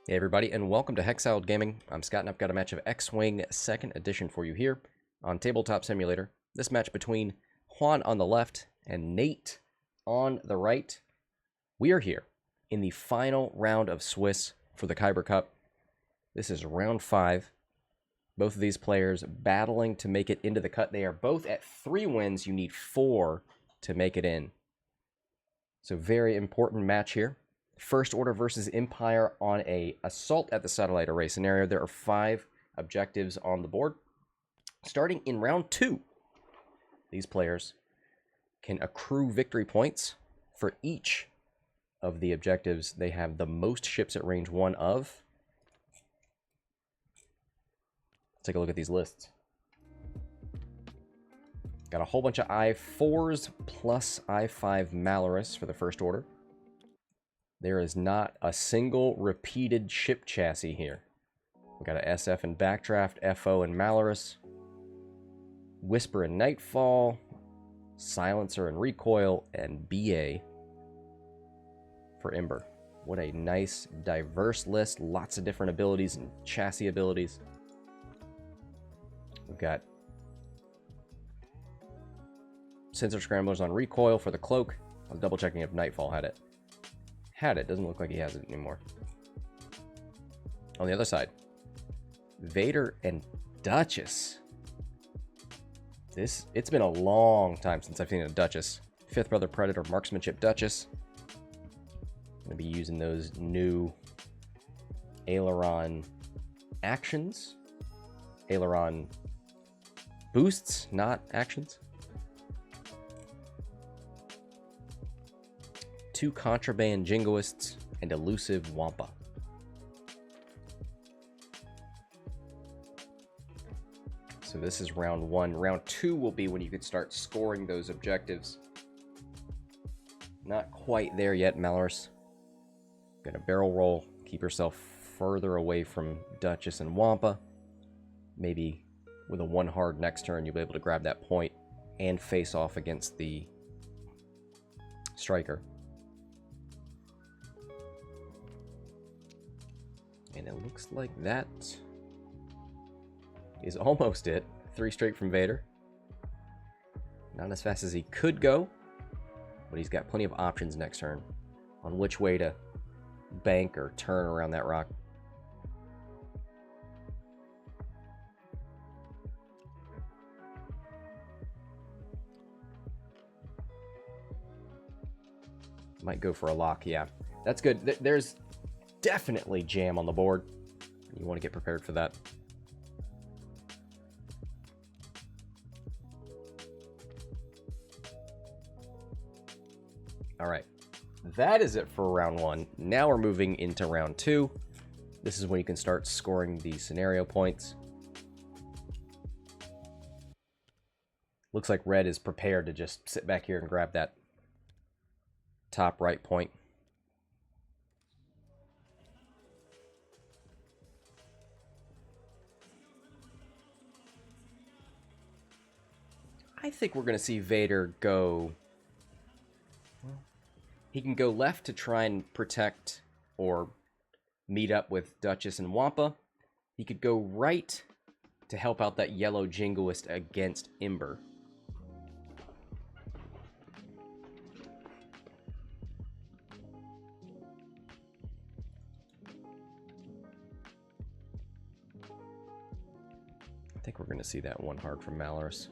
Hey everybody, and welcome to Hexiled Gaming. I'm Scott, and I've got a match of X-Wing 2nd Edition for you here on Tabletop Simulator. This match between Juan on the left and Nate on the right. We are here in the final round of Swiss for the KYBER Cup. This is round 5. Both of these players battling to make it into the cut. They are both at 3 wins. You need 4 to make it in. So very important match here. First Order versus Empire on a assault at the satellite array scenario. There are 5 objectives on the board. Starting in round 2, these players can accrue victory points for each of the objectives they have the most ships at range 1 of. Let's take a look at these lists. Got a whole bunch of I-4s plus I-5 Malorus for the First Order. There is not a single repeated ship chassis here. We've got a SF and Backdraft, FO and Malorus, Whisper and Nightfall, Silencer and Recoil, and BA for Ember. What a nice, diverse list. Lots of different abilities and chassis abilities. We've got Sensor Scramblers on Recoil for the Cloak. I was double checking if Nightfall had it. Doesn't look like he has it anymore. On the other side, Vader and Duchess. It's been a long time since I've seen a Duchess. Fifth Brother Predator Marksmanship Duchess. Gonna be using those new aileron actions. Aileron boosts, not actions. 2 contraband Jingoists and elusive Wampa. So this is round 1. Round 2 will be when you could start scoring those objectives. Not quite there yet, Malorus. Gonna barrel roll, keep yourself further away from Duchess and Wampa. Maybe with a 1 hard next turn, you'll be able to grab that point and face off against the striker. And it looks like that is almost it. 3 straight from Vader. Not as fast as he could go, but he's got plenty of options next turn on which way to bank or turn around that rock. Might go for a lock, yeah. That's good. There's definitely jam on the board. You want to get prepared for that. All right, that is it for round 1. Now we're moving into round 2. This is when you can start scoring the scenario points. Looks like red is prepared to just sit back here and grab that top right point. I think we're going to see Vader go... He can go left to try and protect or meet up with Duchess and Wampa. He could go right to help out that yellow Jingoist against Ember. I think we're going to see that 1 hard from Malorus.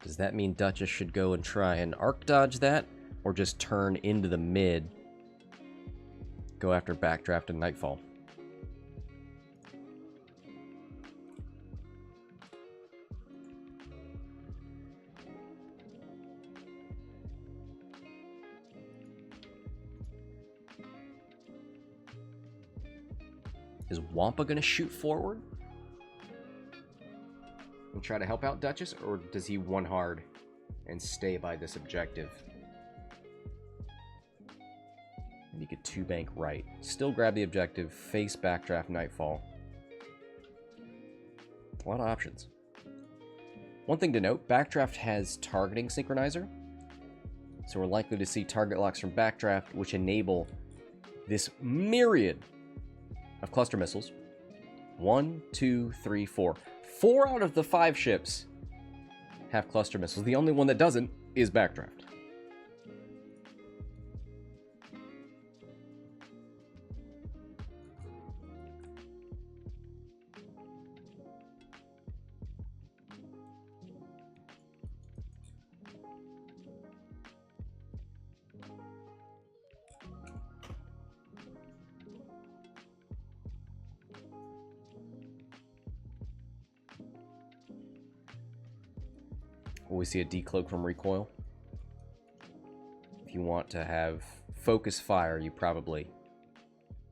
Does that mean Duchess should go and try and arc dodge that, or just turn into the mid, go after Backdraft and Nightfall? Is Wampa going to shoot forward and try to help out Duchess, or does he 1 hard and stay by this objective? And you could 2 bank right. Still grab the objective, face Backdraft Nightfall. A lot of options. One thing to note, Backdraft has targeting synchronizer. So we're likely to see target locks from Backdraft, which enable this myriad of cluster missiles. 1, 2, 3, 4. 4 out of the 5 ships have cluster missiles. The only one that doesn't is Backdraft. Will we see a decloak from Recoil? If you want to have focus fire, you probably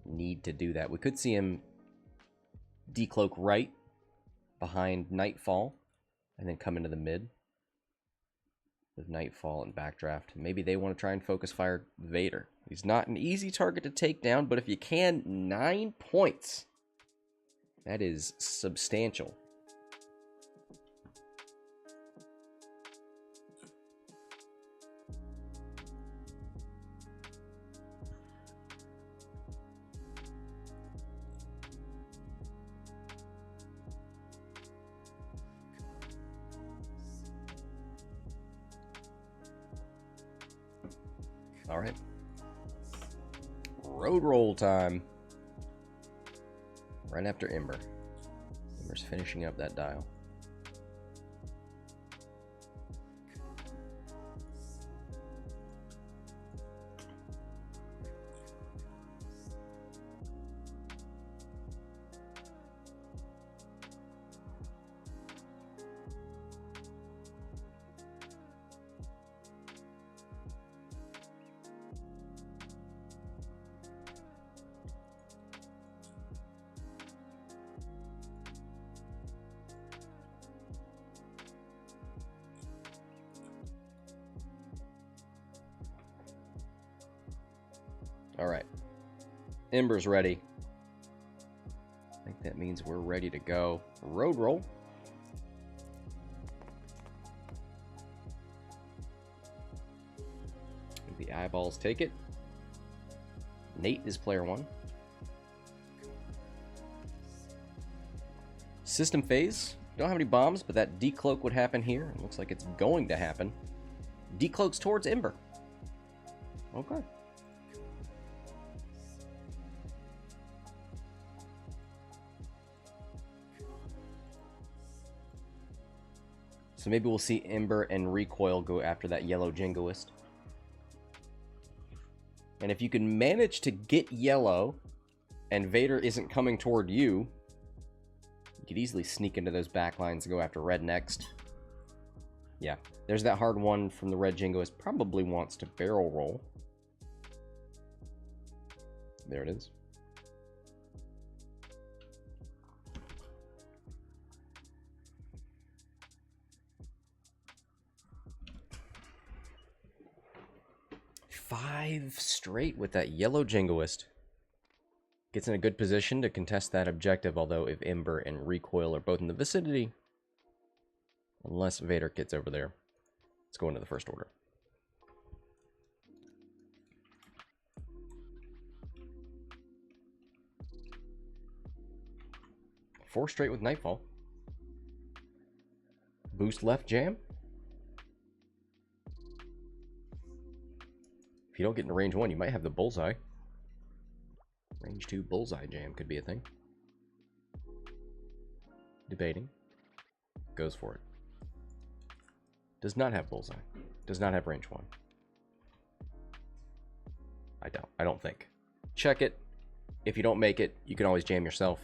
need to do that. We could see him decloak right behind Nightfall and then come into the mid with Nightfall and Backdraft. Maybe they want to try and focus fire Vader. He's not an easy target to take down, but if you can, 9 points. That is substantial. All right. Road roll time. Right after Ember. Ember's finishing up that dial. All right. Ember's ready. I think that means we're ready to go. Road roll. The eyeballs take it. Nate is player 1. System phase. Don't have any bombs, but that decloak would happen here. It looks like it's going to happen. Decloaks towards Ember. Okay. So maybe we'll see Ember and Recoil go after that yellow Jingoist. And if you can manage to get yellow and Vader isn't coming toward you, you could easily sneak into those backlines and go after red next. Yeah, there's that hard one from the red Jingoist. Probably wants to barrel roll. There it is. Five straight with that yellow Jingoist. Gets in a good position to contest that objective, although if Ember and Recoil are both in the vicinity, unless Vader gets over there, let's go into the first order. Four straight with Nightfall. Boost left jam. If you don't get into range 1, you might have the bullseye. Range 2 bullseye jam could be a thing. Debating. Goes for it. Does not have bullseye. Does not have range 1. I don't think. Check it. If you don't make it, you can always jam yourself.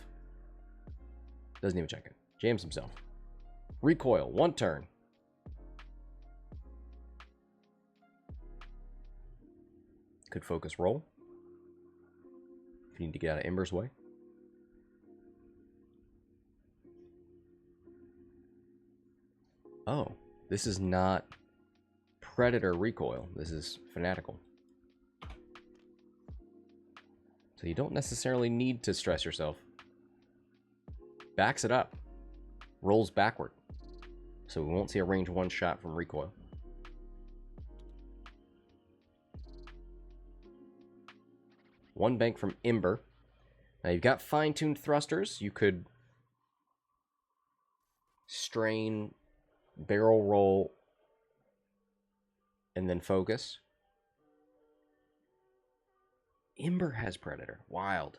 Doesn't even check it. Jams himself. Recoil, 1 turn. Could focus roll. If you need to get out of Ember's way. Oh, this is not Predator Recoil. This is Fanatical. So you don't necessarily need to stress yourself. Backs it up. Rolls backward. So we won't see a range 1 shot from Recoil. 1 bank from Ember. Now you've got fine-tuned thrusters. You could strain, barrel roll, and then focus. Ember has Predator. Wild.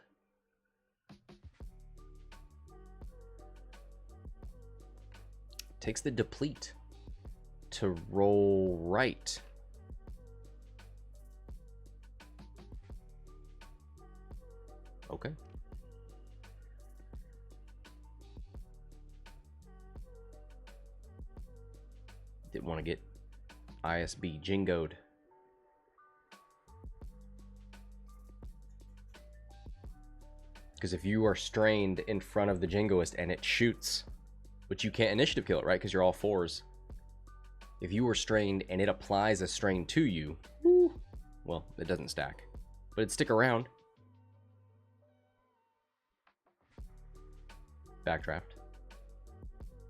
Takes the deplete to roll right. Okay. Didn't want to get ISB jingoed. Because if you are strained in front of the Jingoist and it shoots, but you can't initiative kill it, right? Because you're all 4s. If you were strained and it applies a strain to you, well, it doesn't stack. But it'd stick around. Backdraft.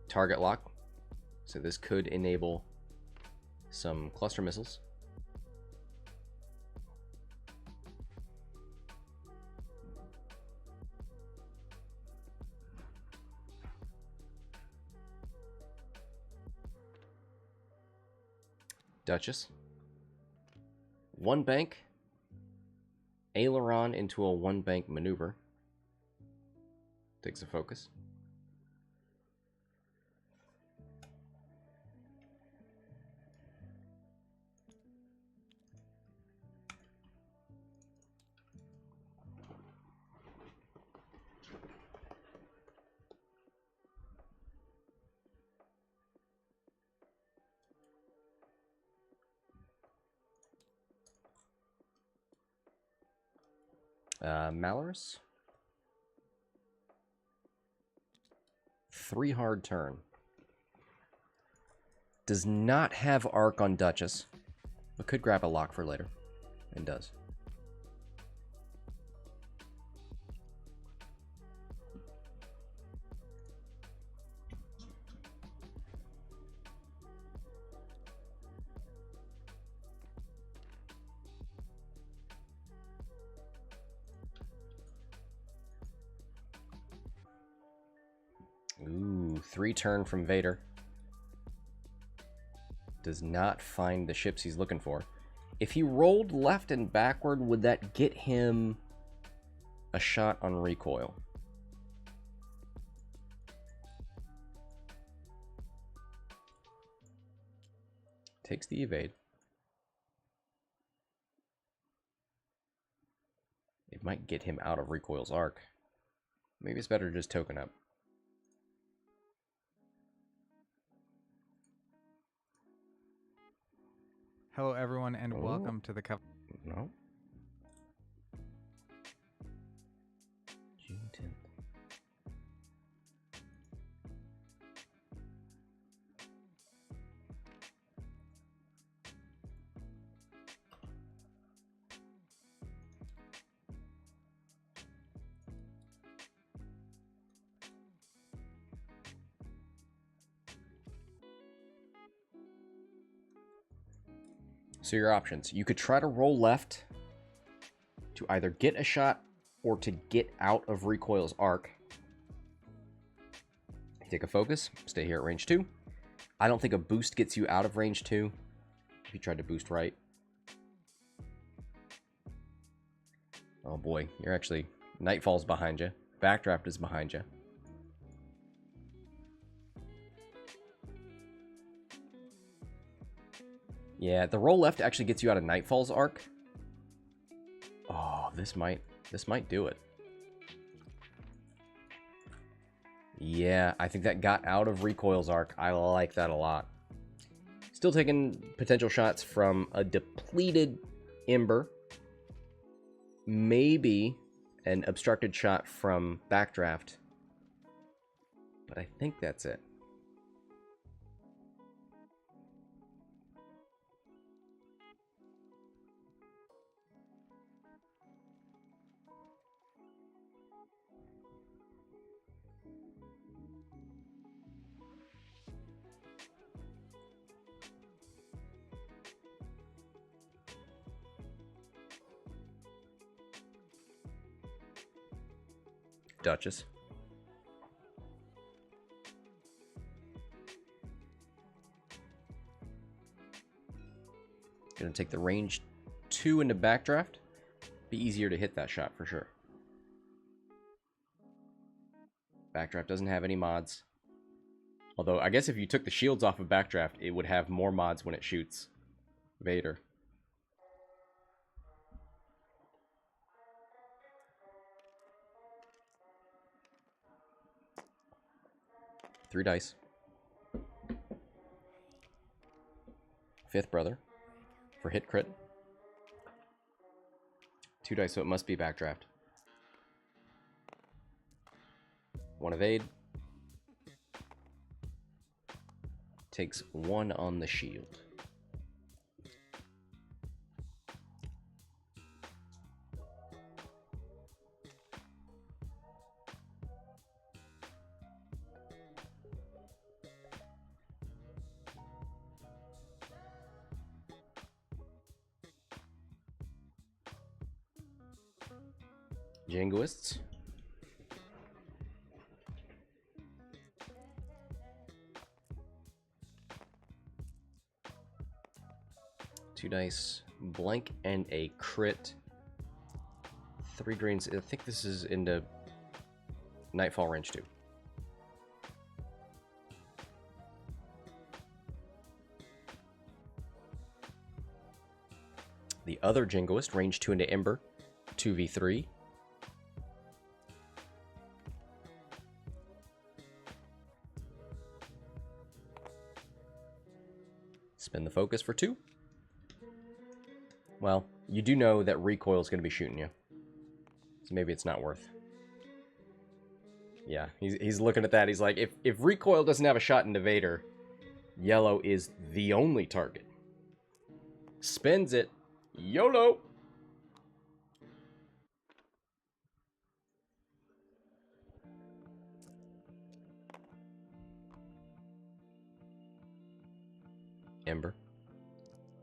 Target lock. So this could enable some cluster missiles. Duchess. 1 bank. Aileron into a 1 bank maneuver. Takes a focus. Malorus. 3 hard turn. Does not have arc on Duchess, but could grab a lock for later, and does. Ooh, 3 turn from Vader. Does not find the ships he's looking for. If he rolled left and backward, would that get him a shot on Recoil? Takes the evade. It might get him out of Recoil's arc. Maybe it's better to just token up. Hello, everyone, and welcome to the cover. No. June 10th. So your options. You could try to roll left to either get a shot or to get out of Recoil's arc. Take a focus. Stay here at range 2. I don't think a boost gets you out of range 2 if you tried to boost right. Oh boy, you're actually... Nightfall's behind you. Backdraft is behind you. Yeah, the roll left actually gets you out of Nightfall's arc. Oh, this might do it. Yeah, I think that got out of Recoil's arc. I like that a lot. Still taking potential shots from a depleted Ember. Maybe an obstructed shot from Backdraft. But I think that's it. Duchess. Gonna take the range 2 into Backdraft. Be easier to hit that shot for sure. Backdraft doesn't have any mods. Although, I guess if you took the shields off of Backdraft, it would have more mods when it shoots Vader. Three dice. Fifth brother for hit crit. 2 dice, so it must be Backdraft. 1 evade. Takes 1 on the shield. Jingoists. Two dice, blank, and a crit. 3 greens. I think this is into Nightfall range 2. The other Jingoist, range 2 into Ember, 2v3. Spin the focus for 2. Well, you do know that Recoil is going to be shooting you. So maybe it's not worth. Yeah, he's looking at that. He's like, if Recoil doesn't have a shot into Vader, yellow is the only target. Spins it. YOLO! Ember.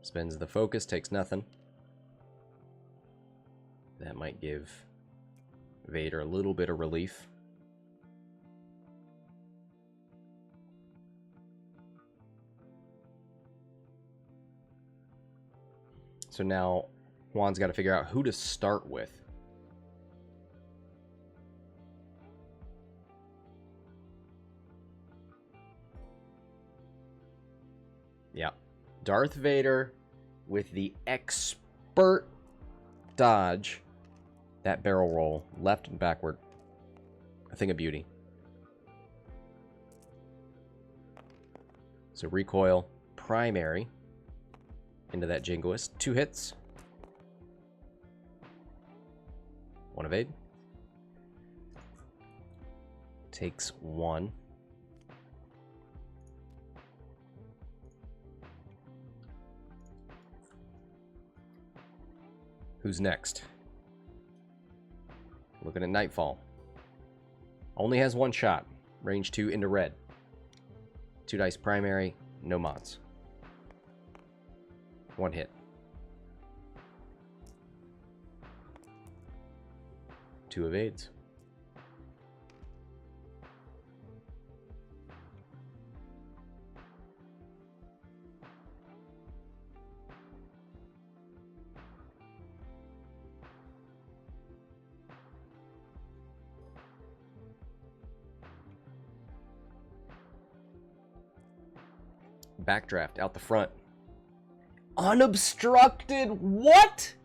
Spins the focus, takes nothing. That might give Vader a little bit of relief. So now Juan's got to figure out who to start with. Yeah. Darth Vader with the expert dodge. That barrel roll, left and backward. A thing of beauty. So recoil, primary, into that Jingoist. 2 hits. 1 evade. Takes 1. Who's next? Looking at Nightfall. Only has 1 shot. Range 2 into red. 2 dice primary, no mods. 1 hit. 2 evades. Backdraft out the front. Unobstructed. What?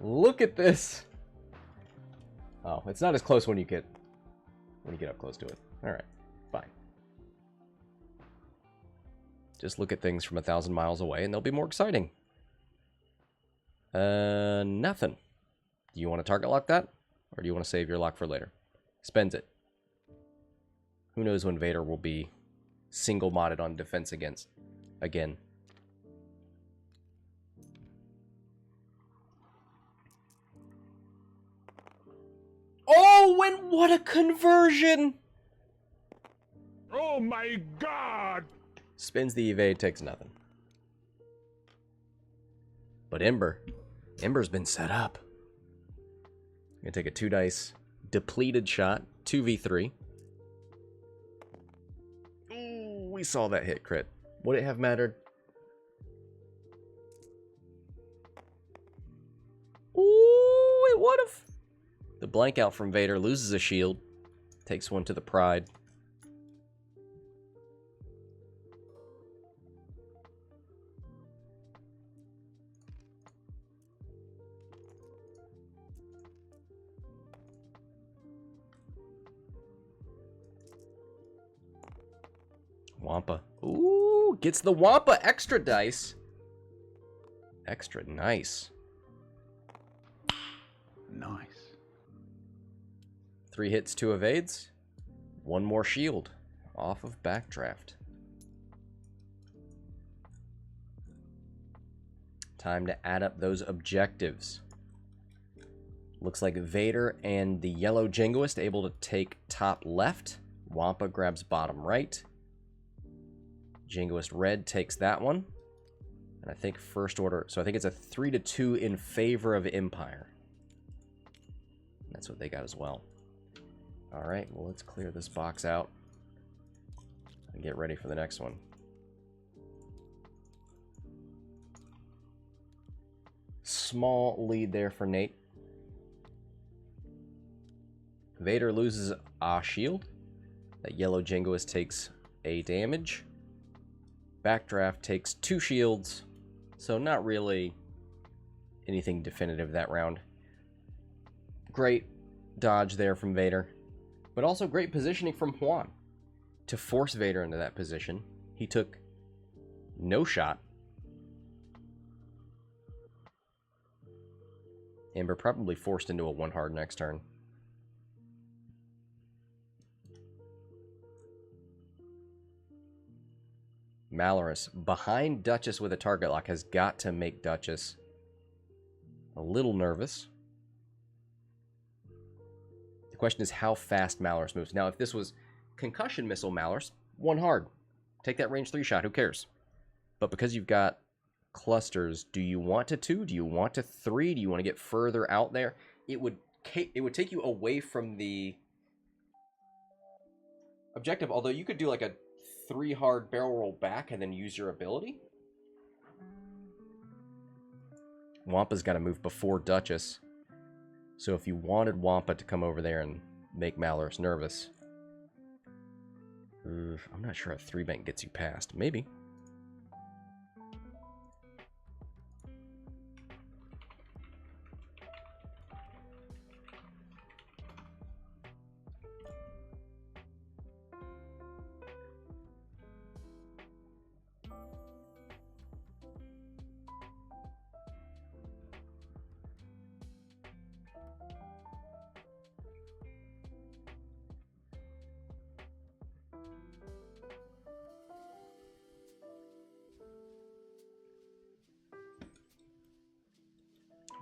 Look at this. Oh, it's not as close when you get up close to it. All right, fine. Just look at things from 1,000 miles away, and they'll be more exciting. Nothing. Do you want to target lock that, or do you want to save your lock for later? Spends it. Who knows when Vader will be single modded on defense against again. Oh, and what a conversion! Oh my god! Spins the evade, takes nothing. But Ember's been set up. Gonna take a 2 dice depleted shot, 2v3. Ooh, we saw that hit crit. Would it have mattered? Ooh, it would have. The blank out from Vader loses a shield, takes one to the pride. Wampa. Ooh, gets the Wampa extra dice. Extra nice. Nice. 3 hits, 2 evades. 1 more shield off of Backdraft. Time to add up those objectives. Looks like Vader and the yellow Jingoist able to take top left. Wampa grabs bottom right. Jingoist red takes that one. And I think first order, so I think it's a 3-2 in favor of Empire. That's what they got as well. Alright, well, let's clear this box out and get ready for the next one. Small lead there for Nate. Vader loses a shield. That yellow Jingoist takes a damage. Backdraft takes 2 shields, so not really anything definitive that round. Great dodge there from Vader, but also great positioning from Juan to force Vader into that position. He took no shot. Ember probably forced into a 1 hard next turn. Malorus behind Duchess with a target lock has got to make Duchess a little nervous. The question is how fast Malorus moves. Now, if this was concussion missile Malorus, 1 hard. Take that range 3 shot, who cares? But because you've got clusters, do you want to 2? Do you want to 3? Do you want to get further out there? It would take you away from the objective, although you could do like a 3 hard barrel roll back and then use your ability. Wampa's got to move before Duchess. So if you wanted Wampa to come over there and make Malorus nervous, I'm not sure a 3 bank gets you past. Maybe.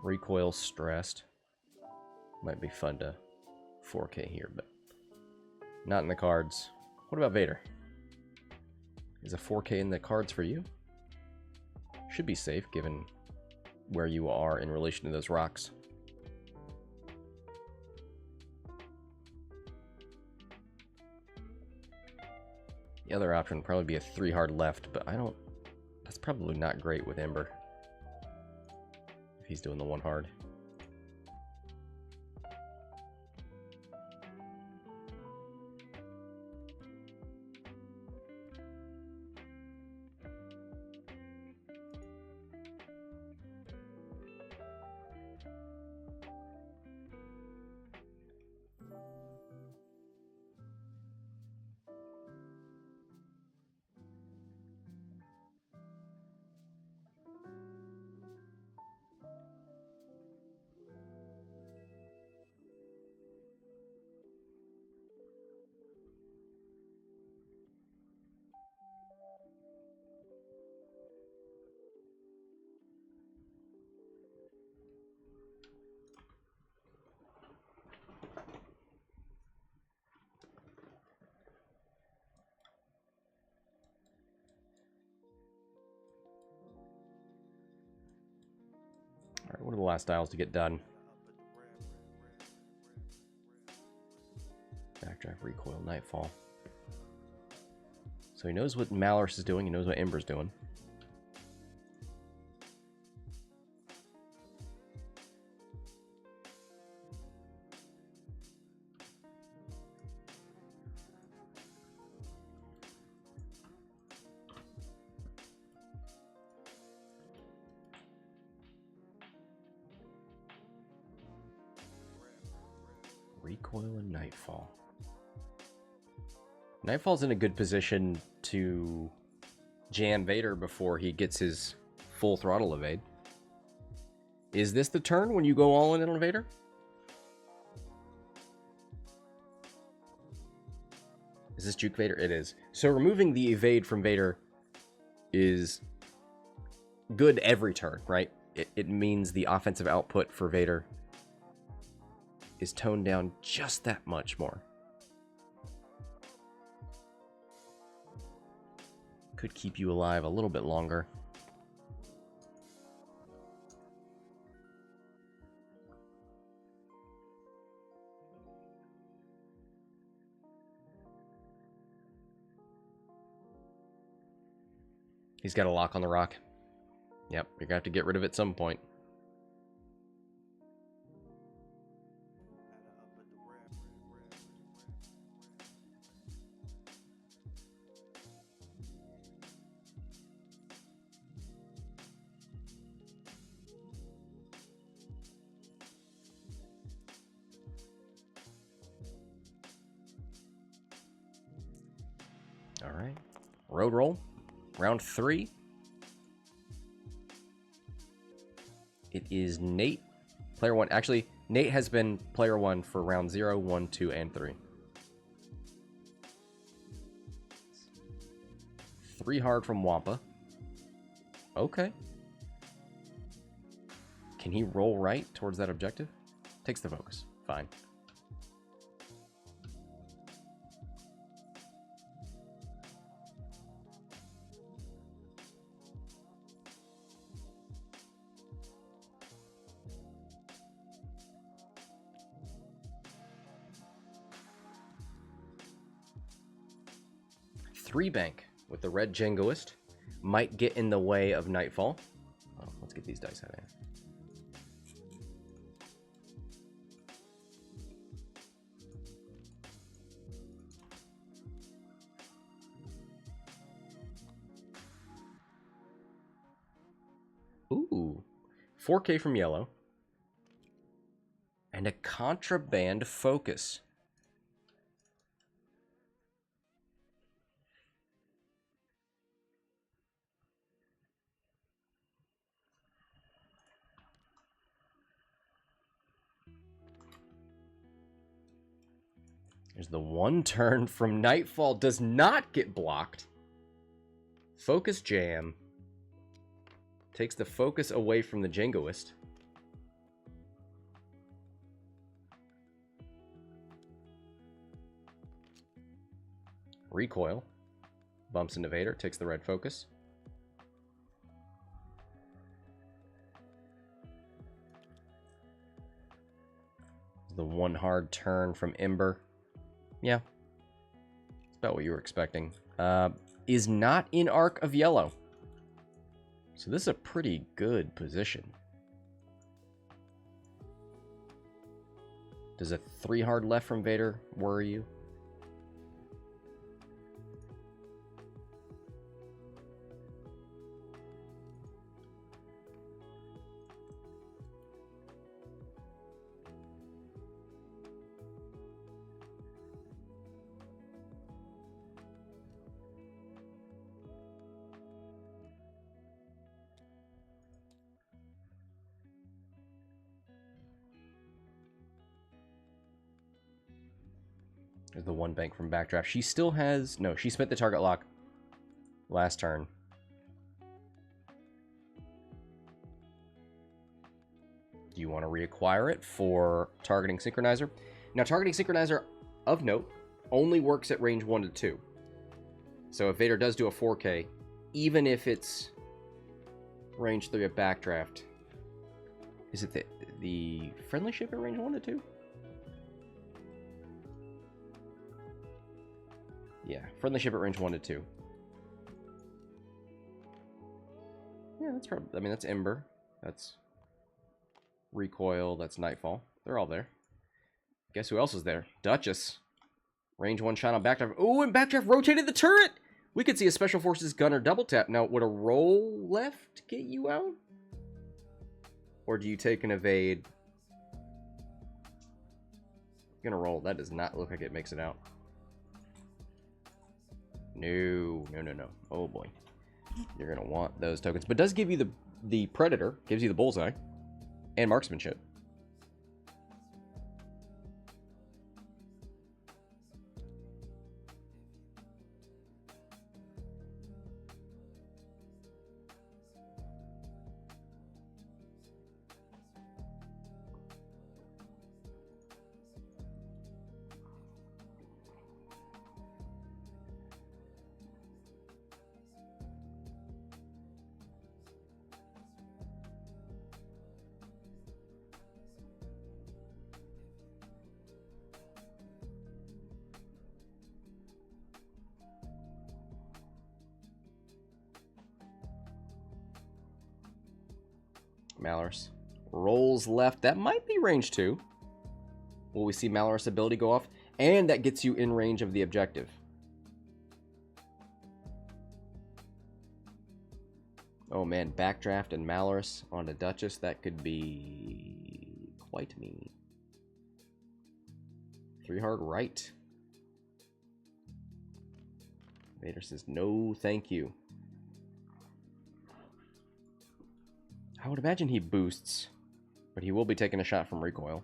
Recoil stressed. Might be fun to 4K here, but not in the cards. What about Vader? Is a 4K in the cards for you? Should be safe given where you are in relation to those rocks. The other option would probably be a 3 hard left, but that's probably not great with Ember. If he's doing the 1 hard. Alright, what are the last dials to get done? Backdraft, Recoil, Nightfall. So he knows what Malorus is doing. He knows what Ember's doing. Recoil and Nightfall. Nightfall's in a good position to jam Vader before he gets his full throttle evade. Is this the turn when you go all in on Vader? Is this Juke Vader? It is. So removing the evade from Vader is good every turn, right? It means the offensive output for Vader is toned down just that much more. Could keep you alive a little bit longer. He's got a lock on the rock. Yep, you're gonna have to get rid of it at some point. All right, road roll, round 3. It is Nate, player 1. Actually, Nate has been player 1 for round 0, 1, 2, and 3. 3 hard from Wampa. Okay. Can he roll right towards that objective? Takes the focus. Fine. Three bank with the red Jingoist might get in the way of Nightfall. Oh, let's get these dice out of here. Ooh, 4K from yellow and a contraband focus. There's the one turn from Nightfall. Does not get blocked. Focus jam. Takes the focus away from the Jingoist. Recoil. Bumps into Vader. Takes the red focus. The one hard turn from Ember. Yeah. It's about what you were expecting. Is not in arc of yellow. So this is a pretty good position. Does a 3 hard left from Vader worry you? There's the one bank from Backdraft. She still has... No, she spent the target lock last turn. Do you want to reacquire it for targeting Synchronizer? Now, targeting Synchronizer, of note, only works at range 1 to 2. So if Vader does do a 4K, even if it's range 3 at Backdraft, is it the friendly ship at range 1 to 2? Yeah, friendly ship at range 1 to 2. Yeah, that's probably... I mean, that's Ember. That's Recoil. That's Nightfall. They're all there. Guess who else is there? Duchess. Range 1 shot on Backdraft. Oh, and Backdraft rotated the turret! We could see a Special Forces gunner double tap. Now, would a roll left get you out? Or do you take an evade? Gonna roll. That does not look like it makes it out. No, no, no, no. Oh boy. You're gonna want those tokens. But does give you the Predator, gives you the bullseye, and marksmanship. Malorus. Rolls left. That might be range 2. Will we see Malorus' ability go off? And that gets you in range of the objective. Oh man, Backdraft and Malorus on a Duchess. That could be quite mean. 3 hard right. Vader says no thank you. I would imagine he boosts, but he will be taking a shot from Recoil.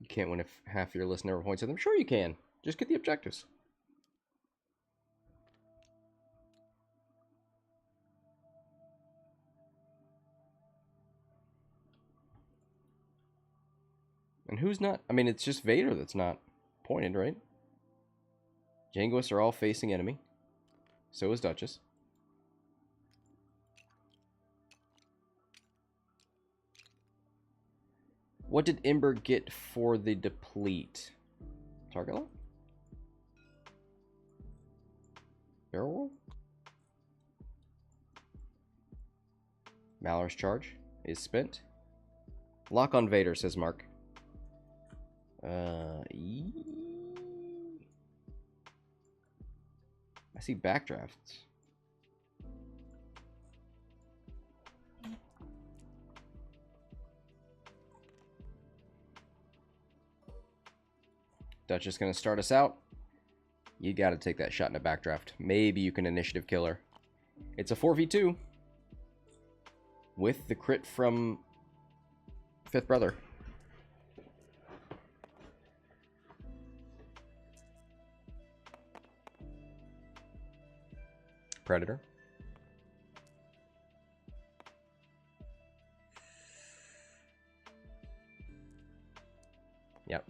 You can't win if half your list never points at them. Sure you can. Just get the objectives. And who's not? I mean, it's just Vader that's not pointed, right? Jingoists are all facing enemy. So is Duchess. What did Ember get for the deplete? Target lock? Barrel roll? Malorus charge is spent. Lock on Vader, says Mark. I see backdrafts. Duchess gonna start us out. You gotta take that shot in a backdraft. Maybe you can initiative kill her. It's a 4v2 with the crit from Fifth Brother. Predator. Yep.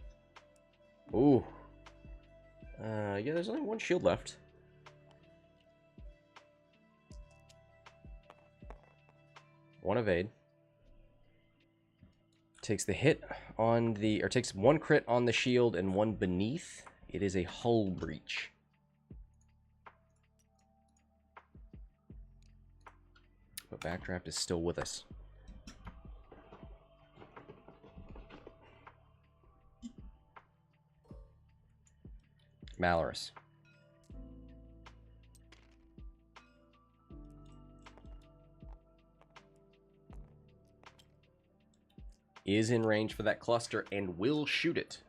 Ooh. Yeah, there's only one shield left. One evade. Takes the hit on the, or takes one crit on the shield and one beneath. It is a hull breach. But Backdraft is still with us. Malorus. is in range for that cluster and will shoot it.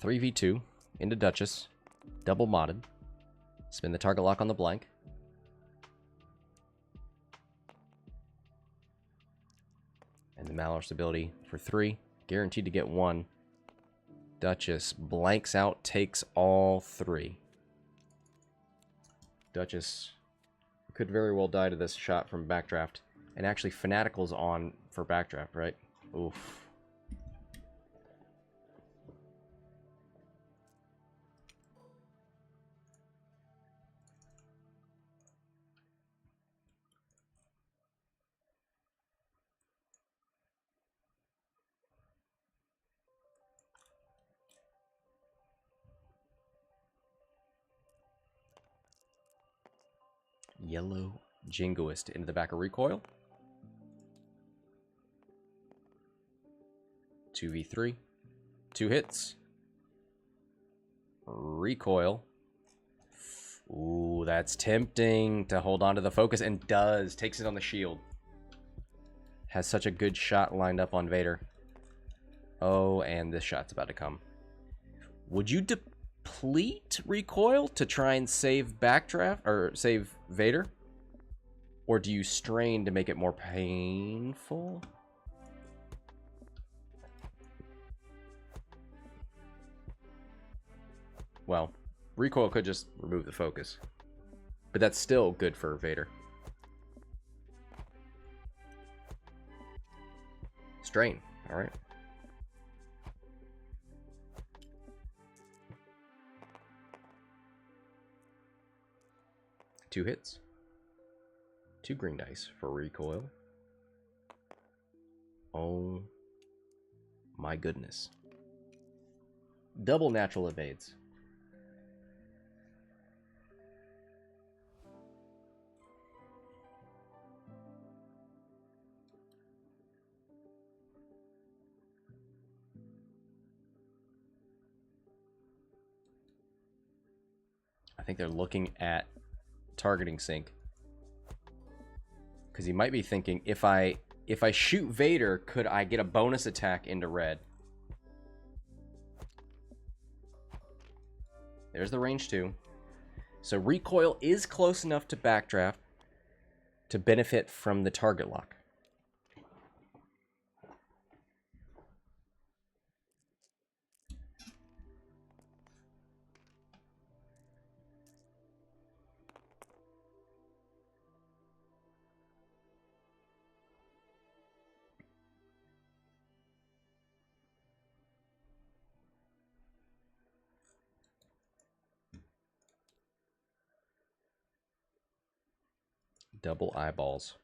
3v2 into Duchess. Double modded. Spin the target lock on the blank. And the Malor's ability for 3. Guaranteed to get 1. Duchess blanks out, takes all 3. Duchess could very well die to this shot from Backdraft. And actually, Fanatical's on for Backdraft, right? Oof. Yellow Jingoist into the back of Recoil. 2v3. 2 hits. Recoil. Ooh, that's tempting to hold on to the focus, and does. Takes it on the shield. Has such a good shot lined up on Vader. Oh, and this shot's about to come. Would you deplete Recoil to try and save Backdraft, or save Vader? Or do you strain to make it more painful? Well, Recoil could just remove the focus. But that's still good for Vader. Strain, alright. Two hits. 2 green dice for Recoil. Oh my goodness. Double natural evades. I think they're looking at targeting sync. Because he might be thinking, if I shoot Vader, could I get a bonus attack into red? There's the range 2. So Recoil is close enough to Backdraft to benefit from the target lock. Double eyeballs.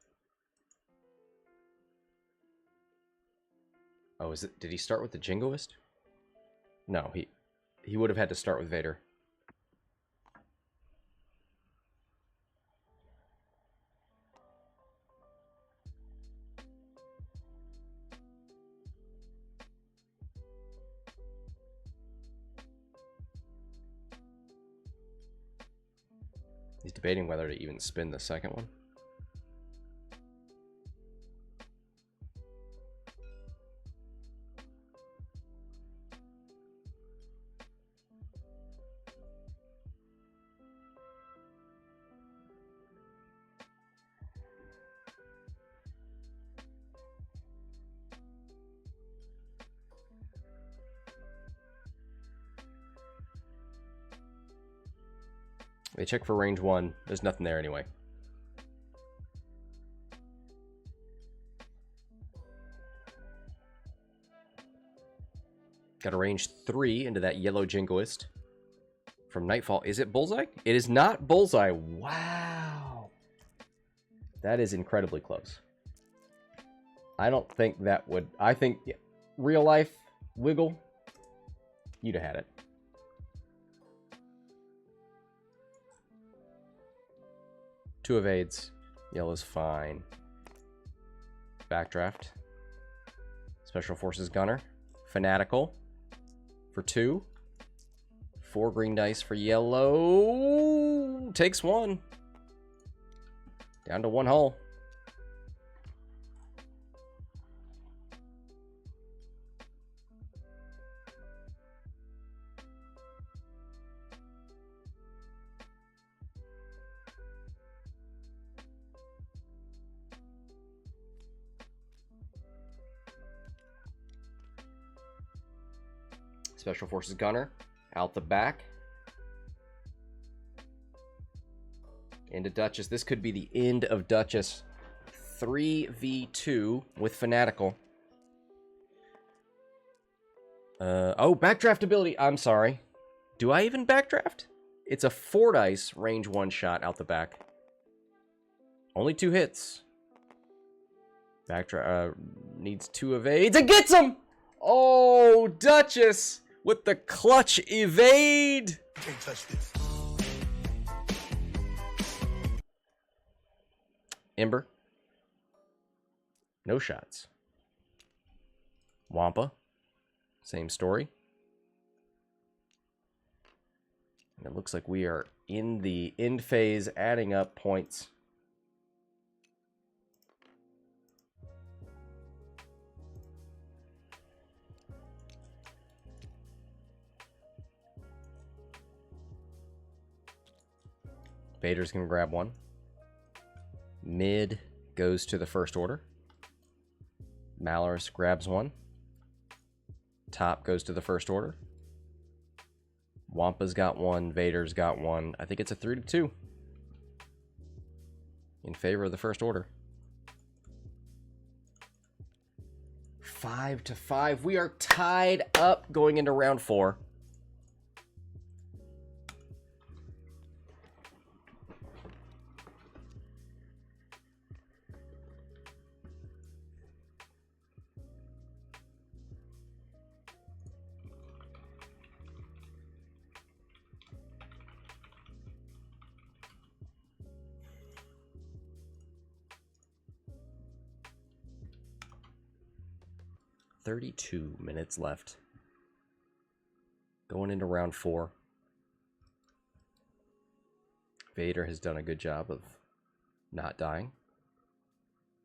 Oh, is it? Did he start with the Jingoist? No, he would have had to start with Vader. He's debating whether to even spin the second one. They check for range 1. There's nothing there anyway. Got a range 3 into that yellow Jingoist from Nightfall. Is it bullseye? It is not bullseye. Wow. That is incredibly close. I don't think that would... I think real life wiggle, you'd have had it. Two evades. Yellow's fine. Backdraft. Special Forces Gunner. Fanatical. For 2. 4 green dice for yellow. Takes 1. Down to 1 hull. Special Forces Gunner out the back. Into Duchess. This could be the end of Duchess. 3v2 with Fanatical. Oh, Backdraft ability. I'm sorry. Do I even Backdraft? It's a 4 dice range 1 shot out the back. Only 2 hits. Backdraft needs 2 evades and gets him! Oh, Duchess with the clutch evade. Can't touch this. Ember. No shots. Wampa. Same story. And it looks like we are in the end phase, adding up points. Vader's going to grab one. Mid goes to the First Order. Malorus grabs one. Top goes to the First Order. Wampa's got one. Vader's got one. I think it's a 3-2 in favor of the First Order. 5-5. We are tied up going into round 4. $32 minutes left. Going into round 4. Vader has done a good job of not dying.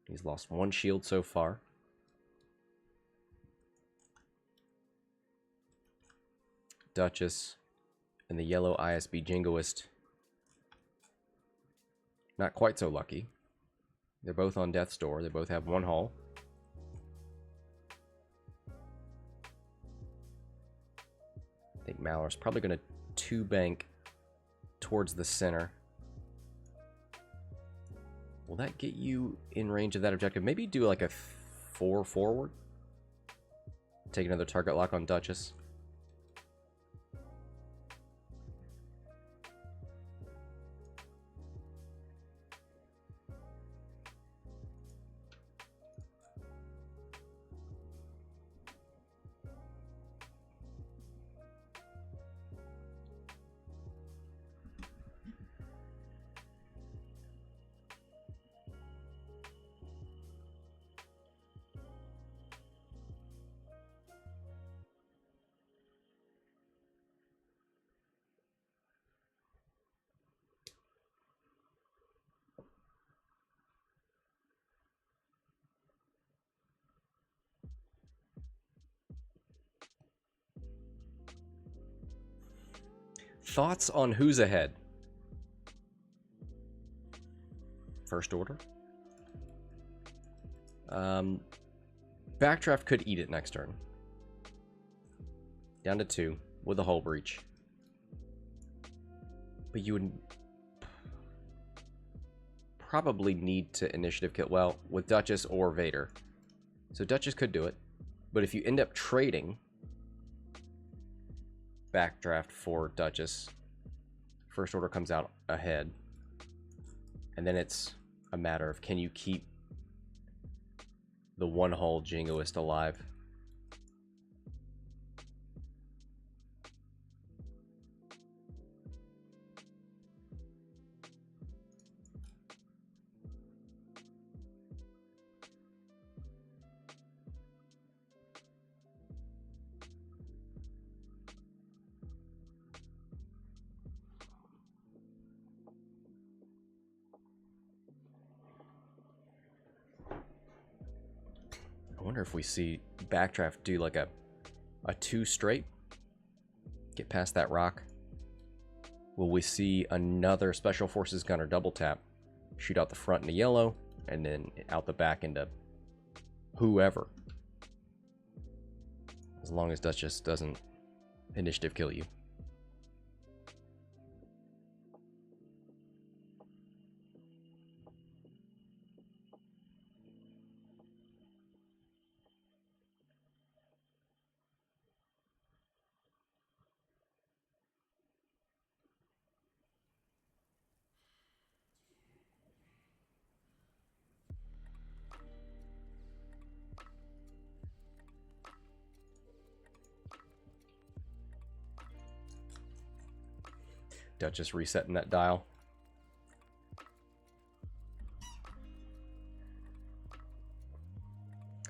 He's lost 1 shield so far. Duchess and the yellow ISB Jingoist. Not quite so lucky. They're both on death's door. They both have 1 hull. I think Malor's probably going to 2-bank towards the center. Will that get you in range of that objective? Maybe do like a 4 forward. Take another target lock on Duchess. Thoughts on who's ahead? First Order. Backdraft could eat it next turn. Down to 2 with a hull breach. But you would probably need to initiative kill, well, with Duchess or Vader. So Duchess could do it. But if you end up trading Backdraft for Duchess, First Order comes out ahead. And then it's a matter of, can you keep the 1 hull Jingoist alive? I wonder if we see Backdraft do like a 2 straight. Get past that rock. Will we see another Special Forces Gunner double tap? Shoot out the front into yellow, and then out the back into whoever. As long as Duchess doesn't initiative kill you. Duchess resetting that dial.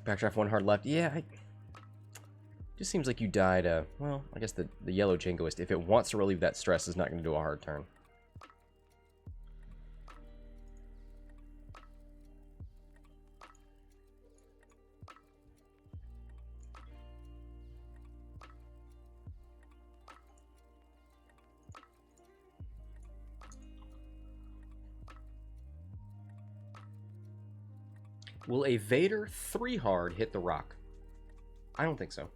Backdraft 1 hard left. Yeah, just seems like you died. Well, I guess the yellow Jingoist, if it wants to relieve that stress, is not going to do a hard turn. Will a Vader 3 hard hit the rock? I don't think so.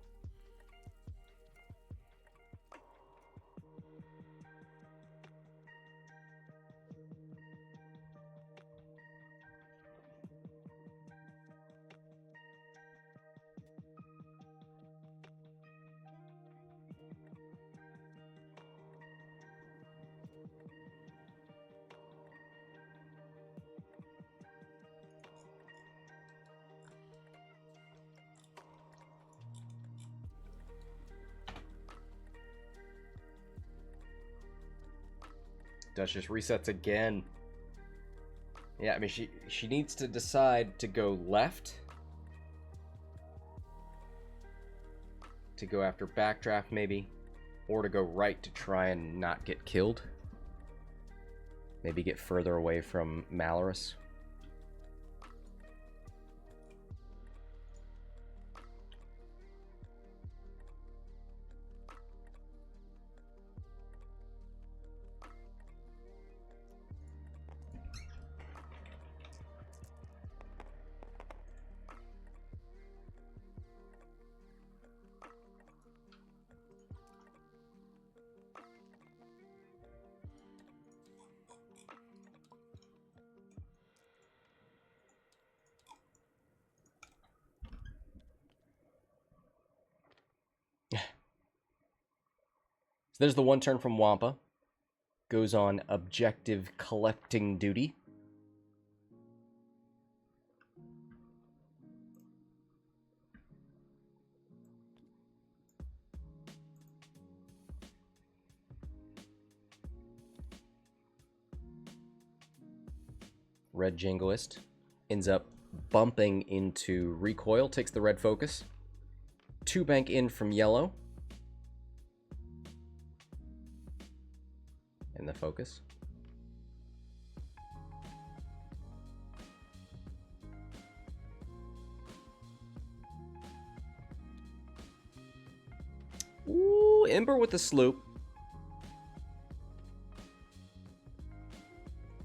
Duchess resets again. Yeah, I mean, she needs to decide to go left, to go after Backdraft maybe, or to go right to try and not get killed. Maybe get further away from Malorus. So there's the one turn from Wampa. Goes on objective collecting duty. Red Jingoist ends up bumping into Recoil, takes the red focus. 2 bank in from yellow. And the focus. Ooh, Ember with the sloop.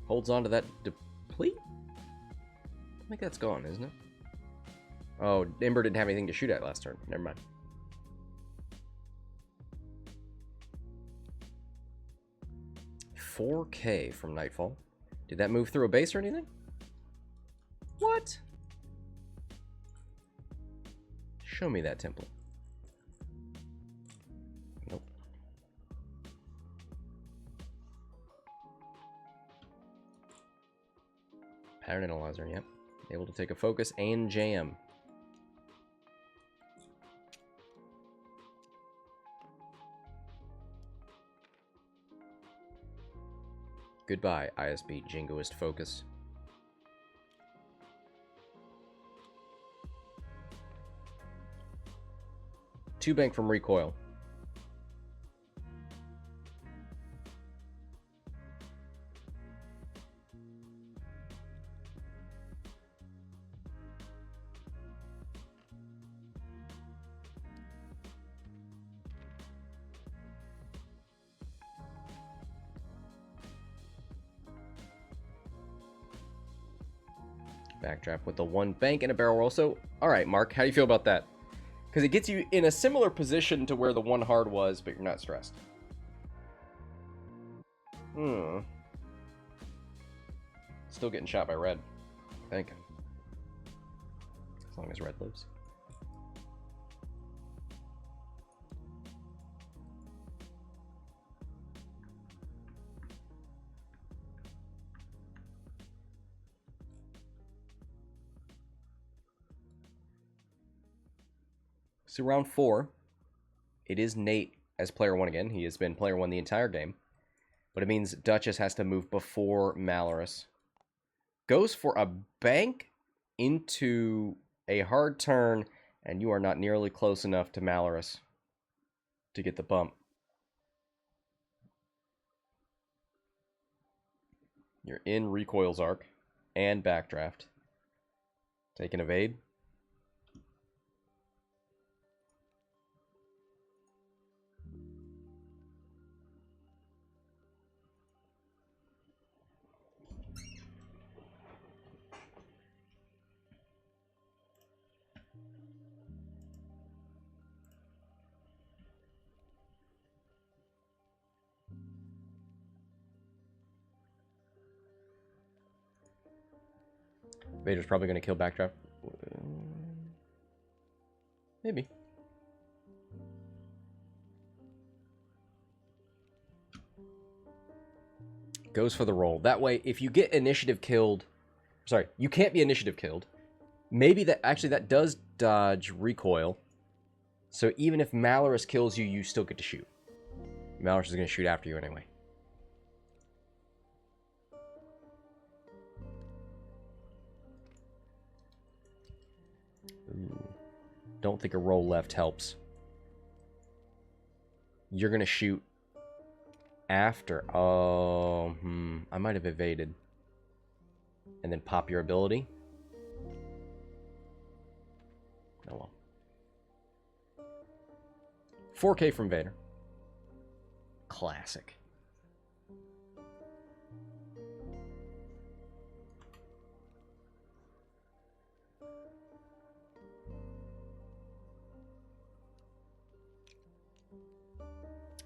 Holds on to that deplete? I think that's gone, isn't it? Oh, Ember didn't have anything to shoot at last turn. Never mind. $4K from Nightfall. Did that move through a base or anything? What? Show me that temple. Nope. Pattern Analyzer, yep. Able to take a focus and jam. Goodbye, ISB Jingoist focus. Two bank from Recoil. Backdraft with the 1 bank and a barrel roll. So, all right, Mark, how do you feel about that? Because it gets you in a similar position to where the one hard was, but you're not stressed. Still getting shot by red, I think. As long as red lives. So round 4, it is Nate as player 1 again. He has been player 1 the entire game. But it means Duchess has to move before Malorus. Goes for a bank into a hard turn, and you are not nearly close enough to Malorus to get the bump. You're in Recoil's arc and Backdraft. Take an evade. Vader's probably going to kill Backdraft. Maybe. Goes for the roll. That way, if you get initiative killed... Sorry, you can't be initiative killed. Maybe that... Actually, that does dodge Recoil. So even if Malorus kills you, you still get to shoot. Malorus is going to shoot after you anyway. Ooh. Don't think a roll left helps. You're going to shoot after. Oh, I might have evaded. And then pop your ability. Oh well. 4K from Vader. Classic.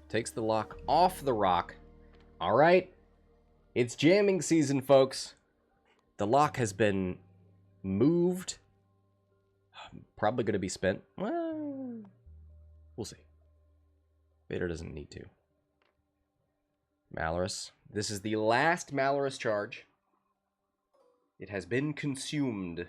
Takes the lock off the rock. All right. It's jamming season, folks. The lock has been moved. Probably going to be spent. Well, we'll see. Vader doesn't need to. Malorus. This is the last Malorus charge. It has been consumed.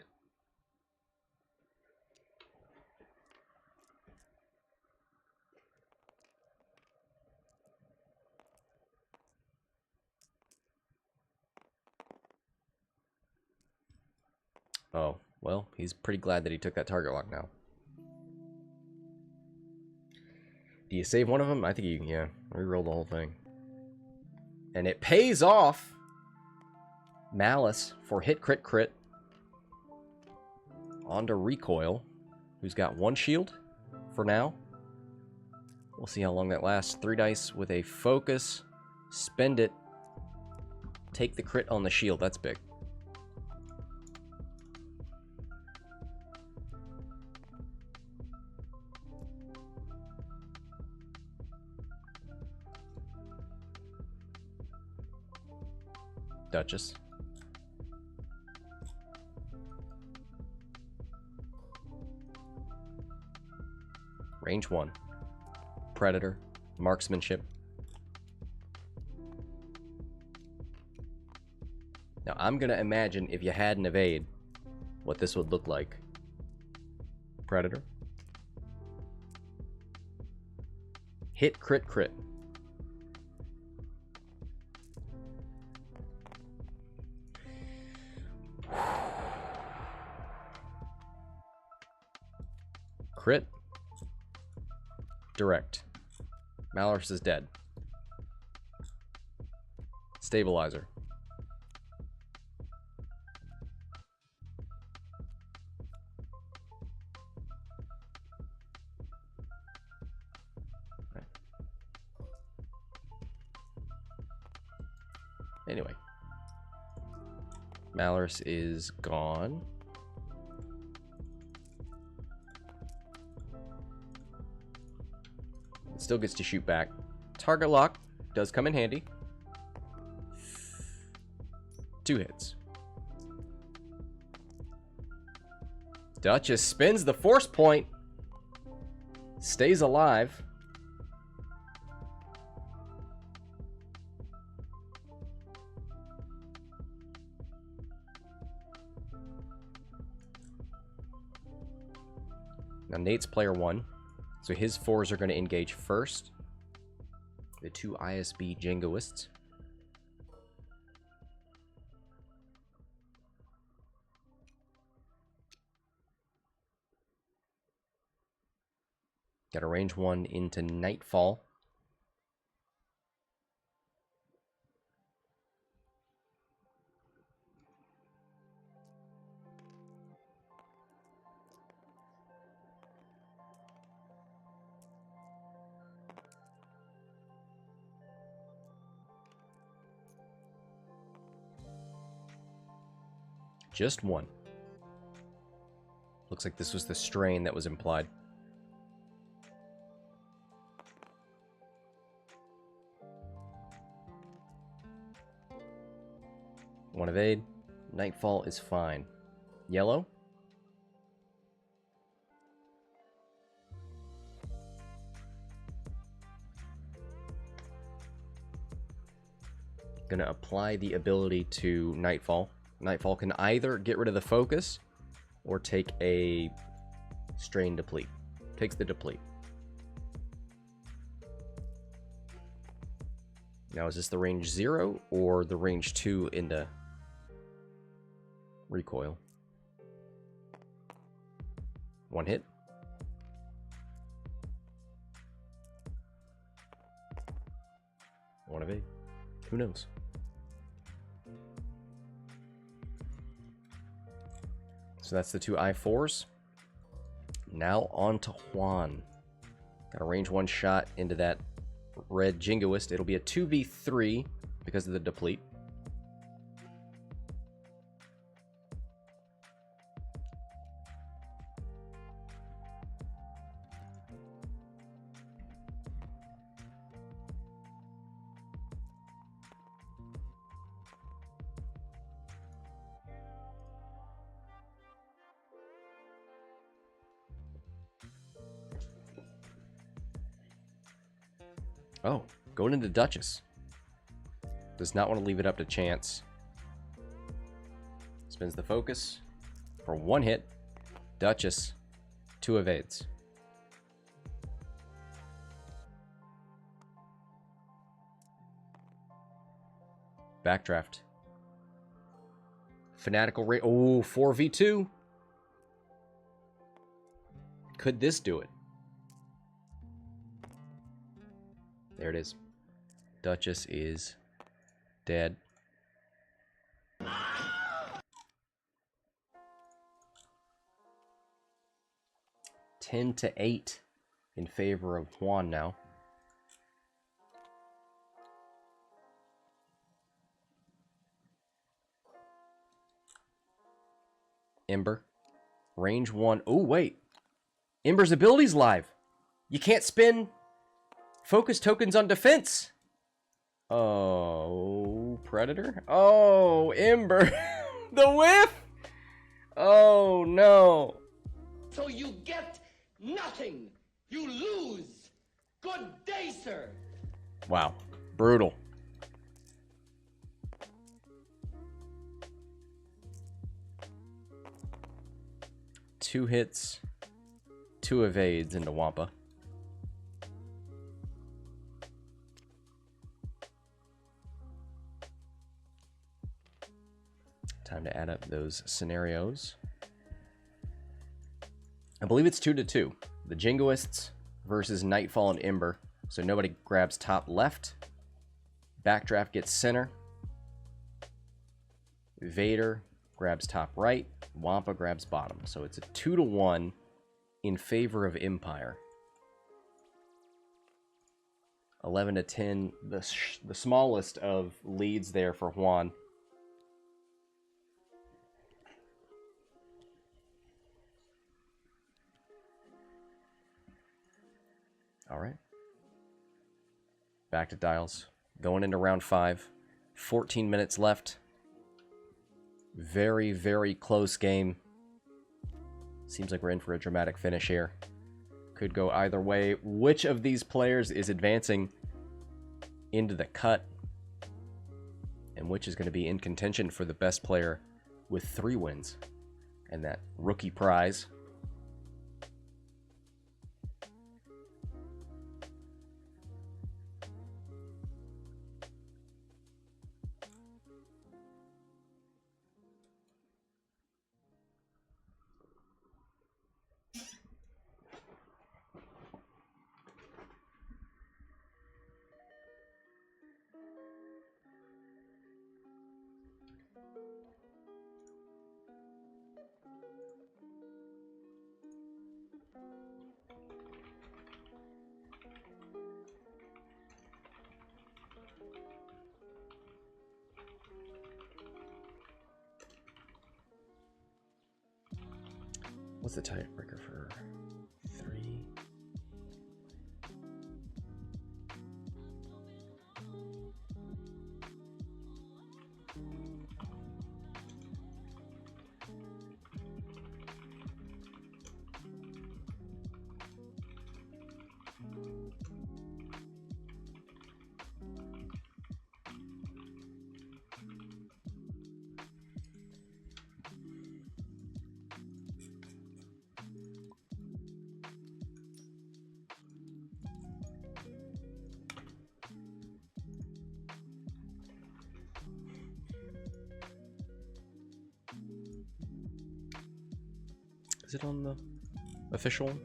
Oh, well, he's pretty glad that he took that target lock now. Do you save one of them? I think you can, yeah. Reroll the whole thing. And it pays off. Malice for hit, crit, crit. Onto Recoil, who's got 1 shield for now. We'll see how long that lasts. 3 dice with a focus. Spend it. Take the crit on the shield. That's big. Duchess. Range 1. Predator. Marksmanship. Now, I'm going to imagine if you had an evade, what this would look like. Predator. Hit, crit, crit. Crit. Direct. Malorus is dead. Stabilizer. Right. Anyway. Malorus is gone. Still gets to shoot back. Target lock does come in handy. 2 hits. Duchess spins the force point. Stays alive. Now Nate's player 1, so his 4s are going to engage first. The 2 ISB Jingoists. Got a range 1 into Nightfall. Just 1. Looks like this was the strain that was implied. One evade. Nightfall is fine. Yellow. Gonna apply the ability to Nightfall. Nightfall can either get rid of the focus or take a strain deplete. Takes the deplete. Now is this the range 0 or the range 2 into Recoil? 1 hit. One evade. Who knows? So that's the 2 I4s. Now on to Juan. Got a range 1 shot into that red Jingoist. It'll be a 2v3 because of the deplete. Oh, going into Duchess. Does not want to leave it up to chance. Spins the focus for 1 hit. Duchess, 2 evades. Backdraft. Fanatical rate. Oh, 4v2. Could this do it? There it is. Duchess is dead. Ten to 8 in favor of Juan now. Ember. Range 1. Oh, wait. Ember's ability's live. You can't spin focus tokens on defense. Oh, Predator? Oh, Ember. The whiff! Oh, no. So you get nothing. You lose. Good day, sir. Wow. Brutal. Two hits, 2 evades into Wampa. Time to add up those scenarios. I believe it's 2-2. The Jingoists versus Nightfall and Ember. So nobody grabs top left. Backdraft gets center. Vader grabs top right. Wampa grabs bottom. So it's a 2-1 in favor of Empire. 11-10, the smallest of leads there for Juan. All right. Back to dials. Going into round 5. 14 minutes left. Very, very close game. Seems like we're in for a dramatic finish here. Could go either way. Which of these players is advancing into the cut? And which is going to be in contention for the best player with 3 wins and that rookie prize? What's the tiebreaker for 3? Is it on the official one?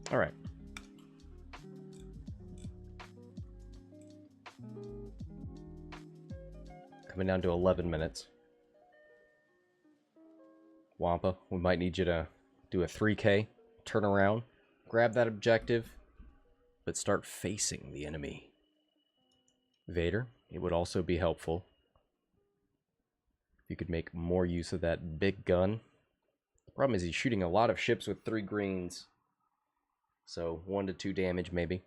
All right. Coming down to 11 minutes. Wampa, we might need you to do a 3K, turn around, grab that objective, but start facing the enemy. Vader, it would also be helpful if you could make more use of that big gun. The problem is he's shooting a lot of ships with 3 greens. So 1 to 2 damage maybe.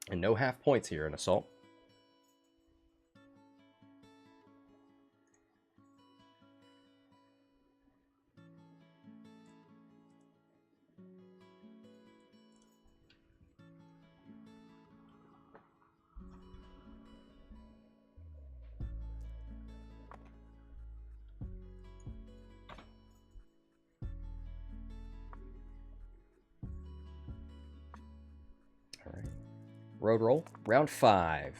And no half points here in Assault. Road roll, round 5.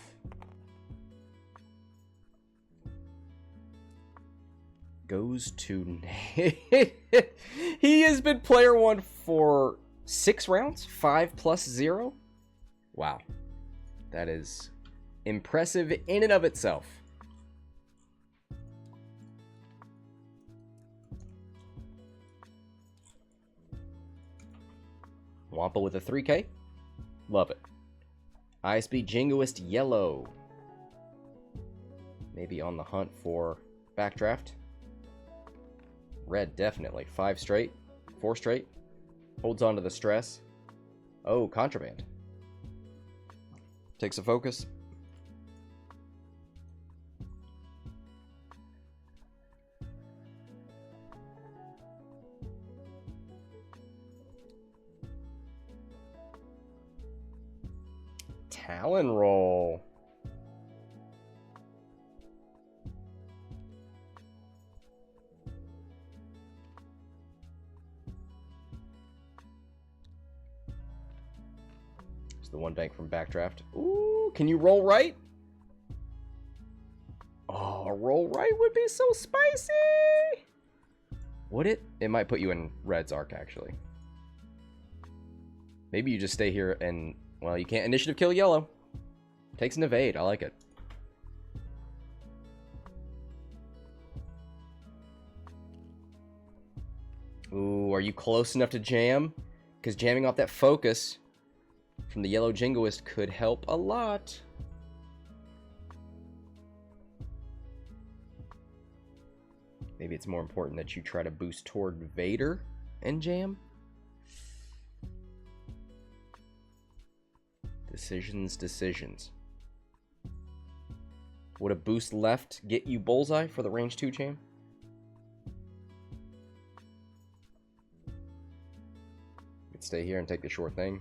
Goes to he has been player 1 for 6 rounds, 5 plus 0. Wow, that is impressive in and of itself. Wampa with a 3K, love it. ISB Jingoist yellow. Maybe on the hunt for Backdraft. Red, definitely. 5 straight. 4 straight. Holds on to the stress. Oh, contraband. Takes a focus. Talon roll. It's the 1 bank from Backdraft. Ooh, can you roll right? Oh, roll right would be so spicy. Would it? It might put you in red's arc, actually. Maybe you just stay here and... Well, you can't initiative kill yellow. Takes an evade. I like it. Ooh, are you close enough to jam? Because jamming off that focus from the yellow Jingoist could help a lot. Maybe it's more important that you try to boost toward Vader and jam. Decisions. Would a boost left get you bullseye for the range 2 jam? Could stay here and take the short thing.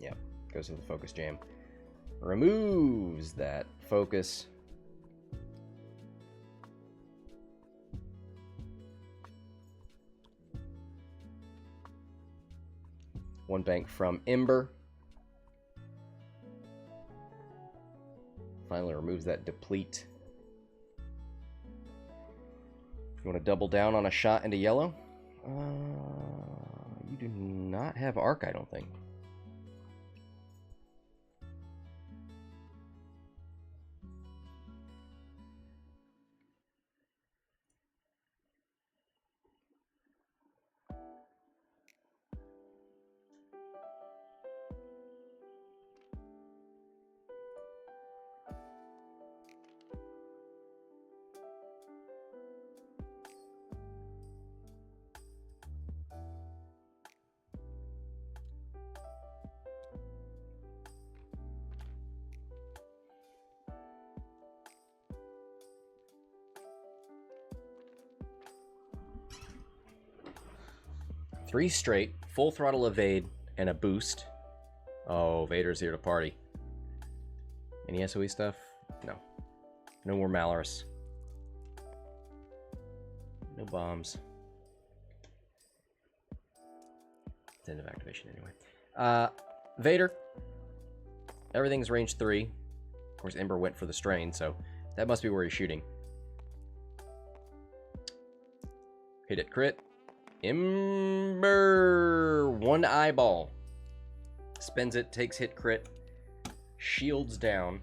Yep, goes to the focus jam. Removes that focus. One bank from Ember. Finally removes that deplete. You want to double down on a shot into yellow? You do not have arc, I don't think. Three straight, full throttle evade, and a boost. Oh, Vader's here to party. Any SOE stuff? No. No more Malorus. No bombs. It's end of activation anyway. Vader. Everything's range 3. Of course, Ember went for the strain, so that must be where he's shooting. Hit it, crit. Ember! One eyeball. Spends it, takes hit, crit. Shields down.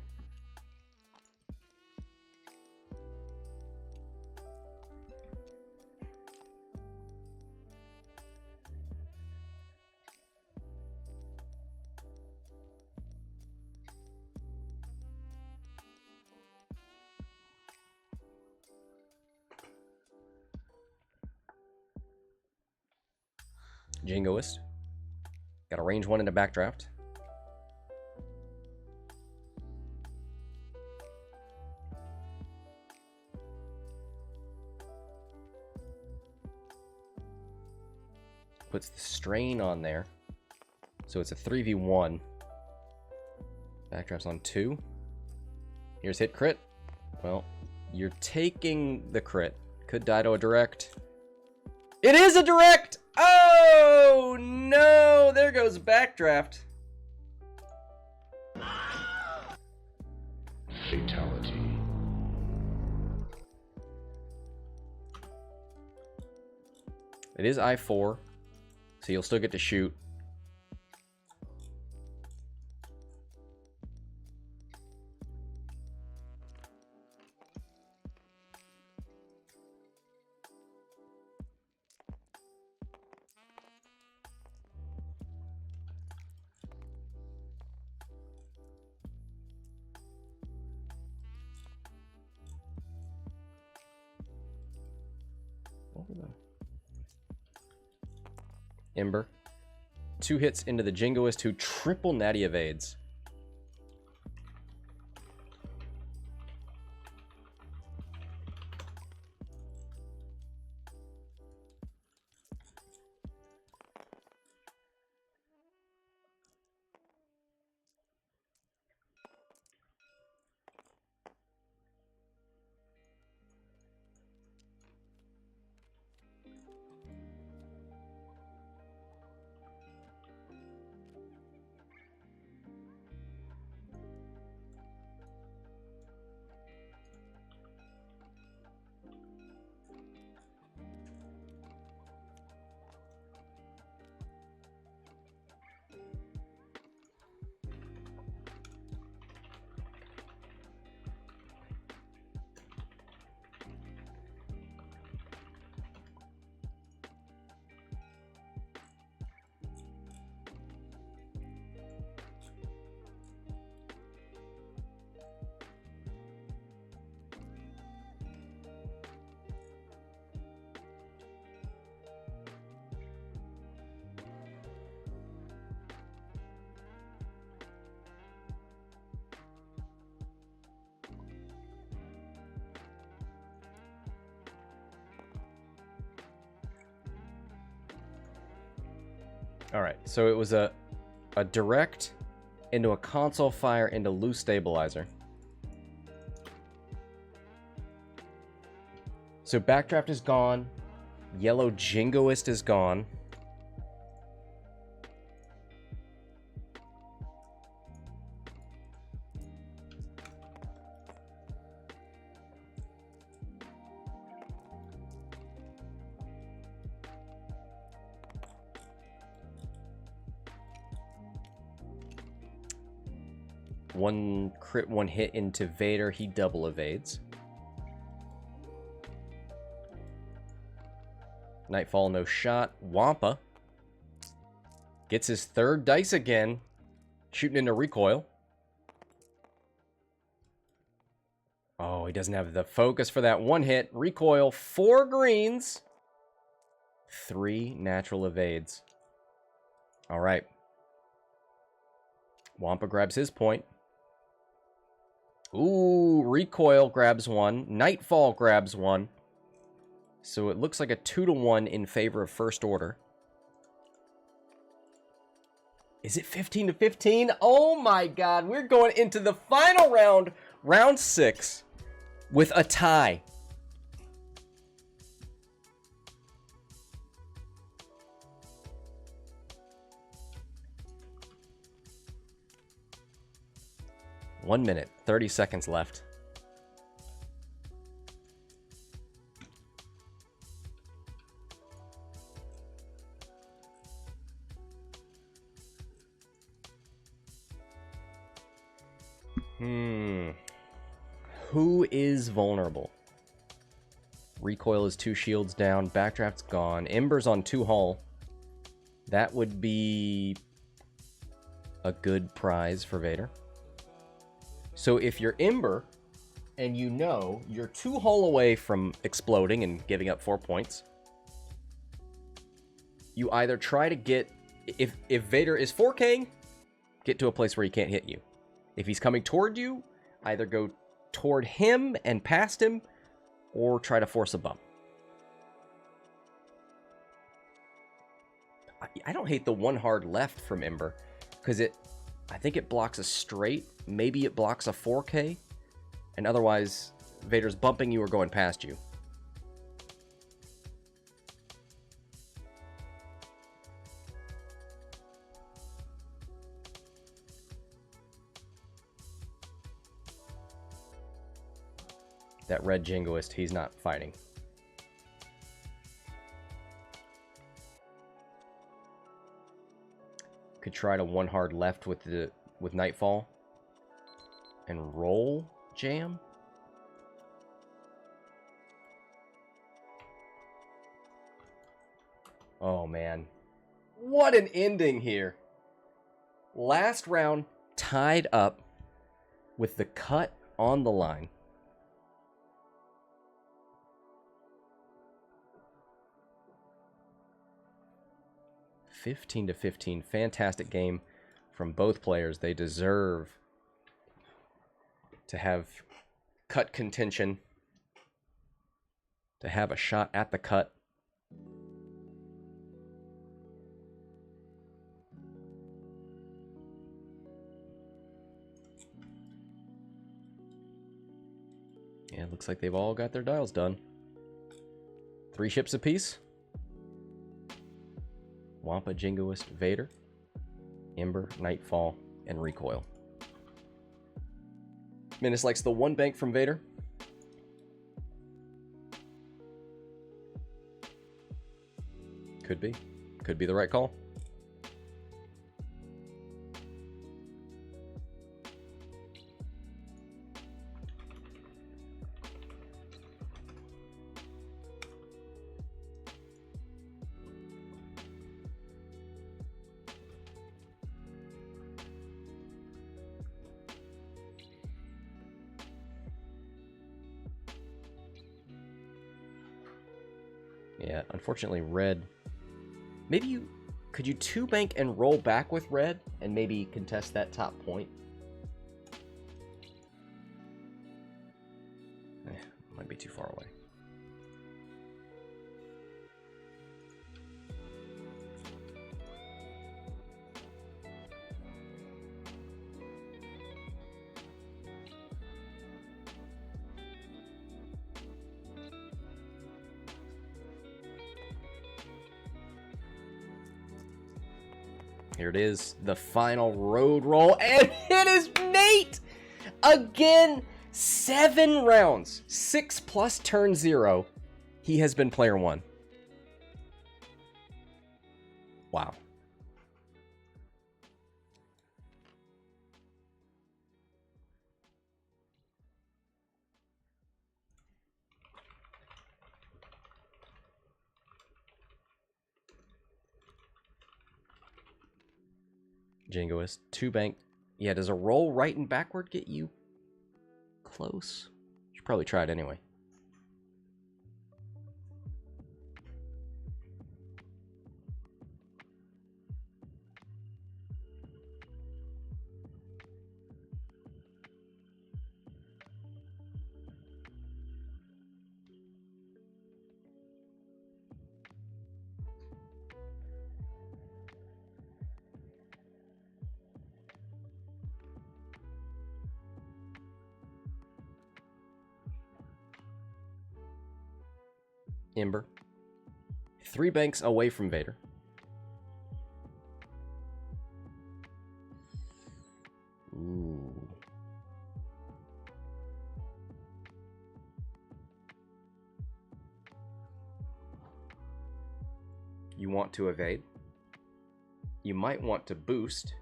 Jingoist. Got a range 1 into Backdraft. Puts the strain on there. So it's a 3v1. Backdraft's on 2. Here's hit crit. Well, you're taking the crit. Could die to a direct. It is a direct! Oh, no! There goes Backdraft. Fatality. It is I4, so you'll still get to shoot. Ember. 2 hits into the Jingoist, who triple natty evades. All right, so it was a direct into a console fire into loose stabilizer. So Backdraft is gone. Yellow Jingoist is gone. One crit, one hit into Vader. He double evades. Nightfall, no shot. Wampa gets his third dice again, shooting into Recoil. Oh, he doesn't have the focus for that one hit. Recoil, 4 greens, 3 natural evades. All right. Wampa grabs his point. Ooh, Recoil grabs one. Nightfall grabs one. So it looks like a 2-1 in favor of First Order. Is it 15-15? Oh my god, we're going into the final round, round 6, with a tie. One minute, 30 seconds left. Who is vulnerable? Recoil is 2 shields down. Backdraft's gone. Ember's on 2 hull. That would be a good prize for Vader. So if you're Ember, and you know you're 2 hull away from exploding and giving up 4 points, you either try to get... If Vader is 4K'ing, get to a place where he can't hit you. If he's coming toward you, either go toward him and past him, or try to force a bump. I don't hate the 1 hard left from Ember, because I think it blocks a straight, maybe it blocks a 4K, and otherwise Vader's bumping you or going past you. That red Jingoist, he's not fighting. Could try to 1 hard left with Nightfall and roll jam. Oh man, what an ending here. Last round tied up with the cut on the line. 15-15. Fantastic game from both players. They deserve to have cut contention, to have a shot at the cut. Yeah, it looks like they've all got their dials done. 3 ships apiece. Wampa, Jingoist, Vader, Ember, Nightfall, and Recoil. Menace likes the 1 bank from Vader. Could be. Could be the right call. Yeah, unfortunately, red. Maybe you... Could you 2 bank and roll back with red and maybe contest that top point? Might be too far away. Here it is, the final road roll, and it is Nate! Again, 7 rounds, 6 plus turn 0. He has been player 1. Wow. Jingoist, 2 bank. Yeah, does a roll right and backward get you close? Should probably try it anyway. Ember. 3 banks away from Vader. Ooh. You want to evade. You might want to boost.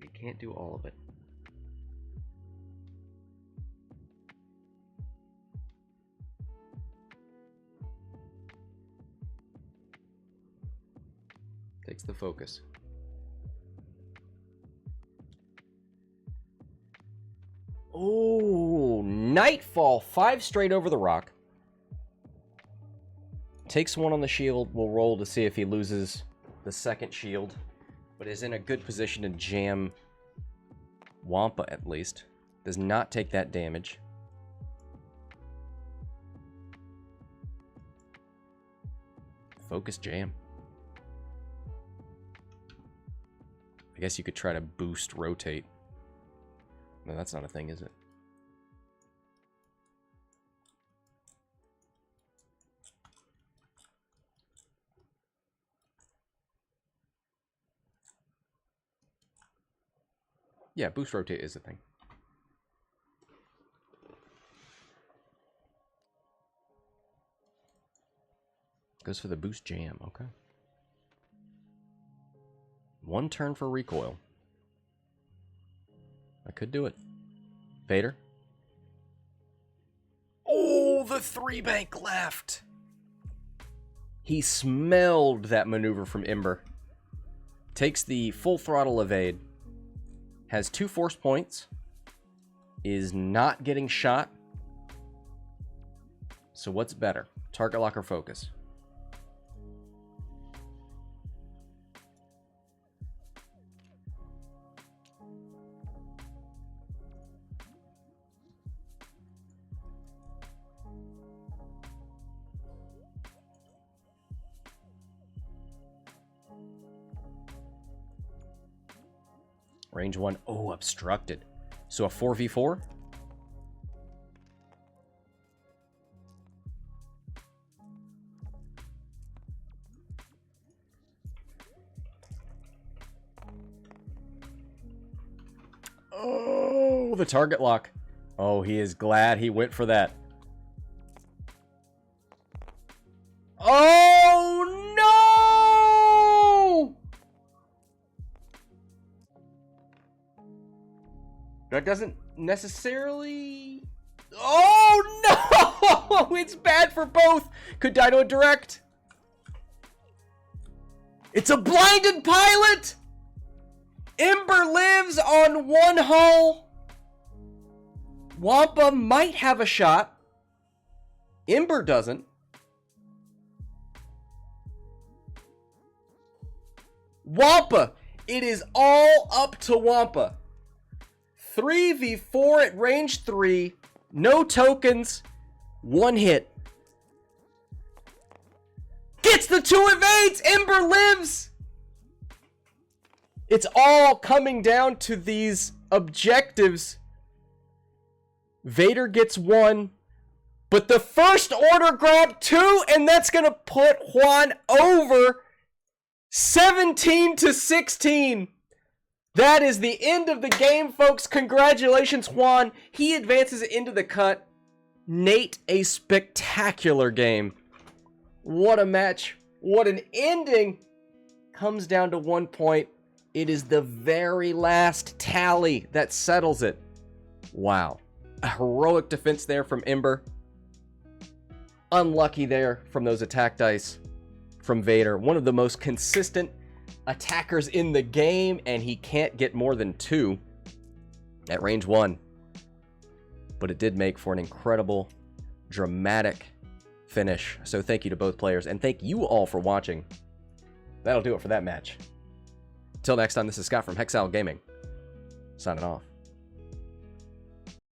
You can't do all of it. Takes the focus. Oh, Nightfall. 5 straight over the rock. Takes 1 on the shield. We'll roll to see if he loses the second shield. But is in a good position to jam Wampa at least. Does not take that damage. Focus jam. I guess you could try to boost rotate. No, that's not a thing, is it? Yeah, boost rotate is a thing. Goes for the boost jam, okay. 1 turn for recoil. I could do it. Vader. Oh, the 3 bank left. He smelled that maneuver from Ember. Takes the full throttle evade. Has 2 force points. Is not getting shot. So what's better? Target lock or focus? Range 1. Oh, obstructed. So a 4v4? Oh, the target lock. Oh, he is glad he went for that. Oh, no! That doesn't necessarily... Oh, no! It's bad for both. Could die to a direct. It's a blinded pilot! Ember lives on 1 hull. Wampa might have a shot. Ember doesn't. Wampa! It is all up to Wampa. 3v4 at range 3. No tokens. 1 hit. Gets the 2 evades! Ember lives! It's all coming down to these objectives. Vader gets 1. But the first order grab 2, and that's going to put Juan over 17-16. That is the end of the game, folks. Congratulations, Juan. He advances into the cut. Nate, a spectacular game. What a match. What an ending. Comes down to 1 point. It is the very last tally that settles it. Wow. A heroic defense there from Ember. Unlucky there from those attack dice from Vader. One of the most consistent attackers in the game, and he can't get more than 2 at range 1. But it did make for an incredible, dramatic finish. So thank you to both players, and thank you all for watching. That'll do it for that match. Till next time, this is Scott from Hexiled Gaming, signing off.